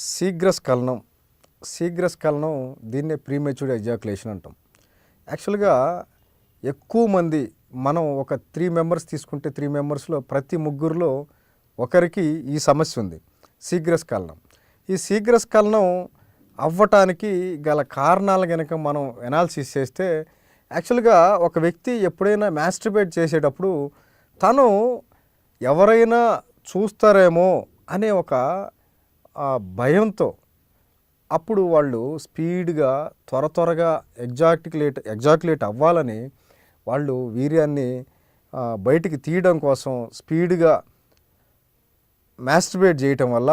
శీఘ్రస్ఖలనం శీఘ్రస్ఖలనం దీన్నే premature ejaculation అంటాం. యాక్చువల్గా ఎక్కువ మంది మనం ఒక 3 మెంబర్స్ తీసుకుంటే 3 మెంబర్స్లో ప్రతి ముగ్గురులో ఒకరికి ఈ సమస్య ఉంది, శీఘ్రస్ఖలనం. ఈ శీఘ్రస్ఖలనం అవ్వటానికి గల కారణాలు కనుక మనం ఎనాలిసిస్ చేస్తే యాక్చువల్గా ఒక వ్యక్తి ఎప్పుడైనా మాస్టర్బేట్ చేసేటప్పుడు తను ఎవరైనా చూస్తారేమో అనే ఒక భయంతో అప్పుడు వాళ్ళు స్పీడ్గా త్వరగా ఎగ్జాక్యులేట్ అవ్వాలని వాళ్ళు వీర్యాన్ని బయటికి తీయడం కోసం స్పీడ్గా మాస్టర్బేట్ చేయటం వల్ల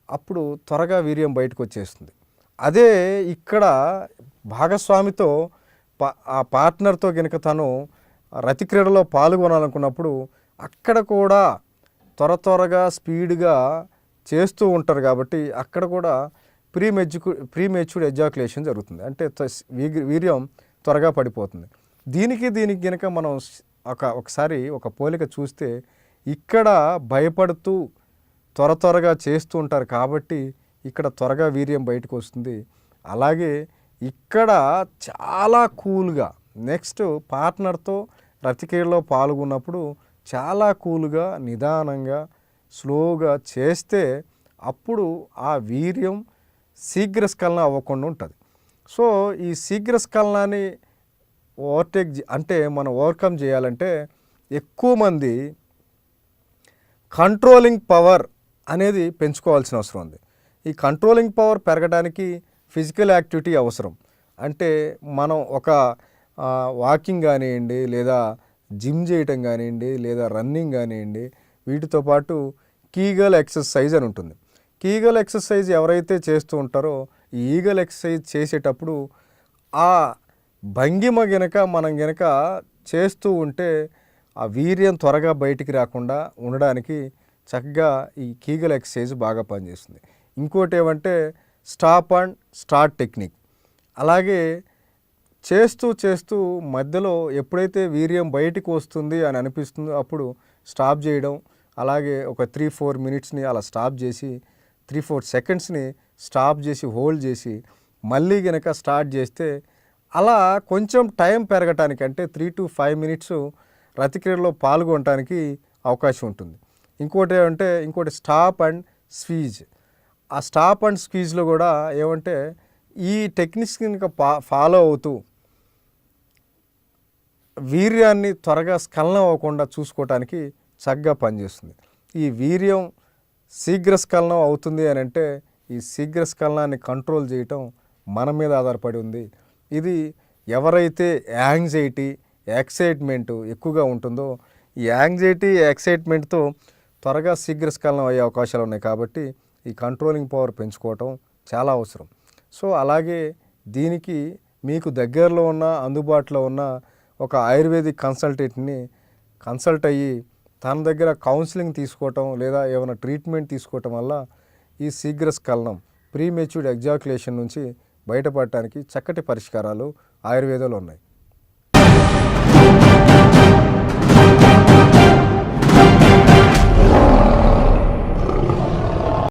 అప్పుడు త్వరగా వీర్యం బయటకు వచ్చేస్తుంది. అదే ఇక్కడ భాగస్వామితో ఆ పార్ట్నర్తో కనుక తను రతిక్రీడలో పాల్గొనాలనుకున్నప్పుడు అక్కడ కూడా త్వరగా స్పీడ్గా చేస్తూ ఉంటారు కాబట్టి అక్కడ కూడా ప్రీమెచ్యూర్డ్ ఎజాక్యులేషన్ జరుగుతుంది. అంటే వీర్యం త్వరగా పడిపోతుంది. దీనికి కనుక మనం ఒకసారి ఒక పోలిక చూస్తే ఇక్కడ భయపడుతూ త్వరగా చేస్తూ ఉంటారు కాబట్టి ఇక్కడ త్వరగా వీర్యం బయటకు వస్తుంది. అలాగే ఇక్కడ చాలా కూల్గా నెక్స్ట్ పార్ట్నర్తో రతిక్రీడలో పాల్గొన్నప్పుడు చాలా కూల్గా నిదానంగా స్లోగా చేస్తే అప్పుడు ఆ వీర్యం శీఘ్రస్ఖలనం అవ్వకుండా ఉంటుంది. సో ఈ శీఘ్రస్ఖలనాన్ని మనం ఓవర్కమ్ చేయాలంటే ఎక్కువ మంది కంట్రోలింగ్ పవర్ అనేది పెంచుకోవాల్సిన అవసరం ఉంది. ఈ కంట్రోలింగ్ పవర్ పెరగడానికి ఫిజికల్ యాక్టివిటీ అవసరం. అంటే మనం ఒక వాకింగ్ కానివ్వండి, లేదా జిమ్ చేయటం కానివ్వండి, లేదా రన్నింగ్ కానివ్వండి, వీటితో పాటు కీగల్ ఎక్సర్సైజ్ అని ఉంటుంది. కీగల్ ఎక్సర్సైజ్ ఎవరైతే చేస్తూ ఉంటారో ఈ ఈగల్ ఎక్సర్సైజ్ చేసేటప్పుడు ఆ భంగిమ మనం గనక చేస్తూ ఉంటే ఆ వీర్యం త్వరగా బయటికి రాకుండా ఉండడానికి చక్కగా ఈ కీగల్ ఎక్సర్సైజ్ బాగా పనిచేస్తుంది. ఇంకోటి ఏమంటే స్టాప్ అండ్ స్టార్ట్ టెక్నిక్. అలాగే చేస్తూ మధ్యలో ఎప్పుడైతే వీర్యం బయటికి వస్తుంది అని అనిపిస్తుందో అప్పుడు స్టాప్ చేయడం, అలాగే ఒక 3-4 మినిట్స్ని అలా స్టాప్ చేసి 3-4 సెకండ్స్ని స్టాప్ చేసి హోల్డ్ చేసి మళ్ళీ గనక స్టార్ట్ చేస్తే అలా కొంచెం టైం పెరగటానికి అంటే 3-5 మినిట్స్ రతిక్రీడలో పాల్గొనడానికి అవకాశం ఉంటుంది. ఇంకోటి స్టాప్ అండ్ స్క్వీజ్. ఆ స్టాప్ అండ్ స్క్వీజ్లో కూడా ఏమంటే ఈ టెక్నిక్స్ కనుక ఫాలో అవుతూ వీర్యాన్ని త్వరగా స్ఖలనం అవ్వకుండా చూసుకోవటానికి చక్కగా పనిచేస్తుంది. ఈ వీర్యం శీఘ్రస్ఖలనం అవుతుంది అని అంటే ఈ శీఘ్రస్ఖలనాన్ని కంట్రోల్ చేయటం మన మీద ఆధారపడి ఉంది. ఇది ఎవరైతే యాంగ్జైటీ ఎక్సైట్మెంట్ ఎక్కువగా ఉంటుందో ఈ యాంగ్జైటీ ఎక్సైట్మెంట్తో త్వరగా శీఘ్రస్ఖలనం అయ్యే అవకాశాలు ఉన్నాయి. కాబట్టి ఈ కంట్రోలింగ్ పవర్ పెంచుకోవటం చాలా అవసరం. సో అలాగే దీనికి మీకు దగ్గరలో ఉన్న అందుబాటులో ఉన్న ఒక ఆయుర్వేదిక్ కన్సల్టెంట్ని కన్సల్ట్ అయ్యి తన దగ్గర కౌన్సిలింగ్ తీసుకోవటం లేదా ఏమైనా ట్రీట్మెంట్ తీసుకోవటం వల్ల ఈ శీఘ్రస్ఖలనం ప్రీమెచ్యూర్డ్ ఎజాక్యులేషన్ నుంచి బయటపడటానికి చక్కటి పరిష్కారాలు ఆయుర్వేదంలో ఉన్నాయి.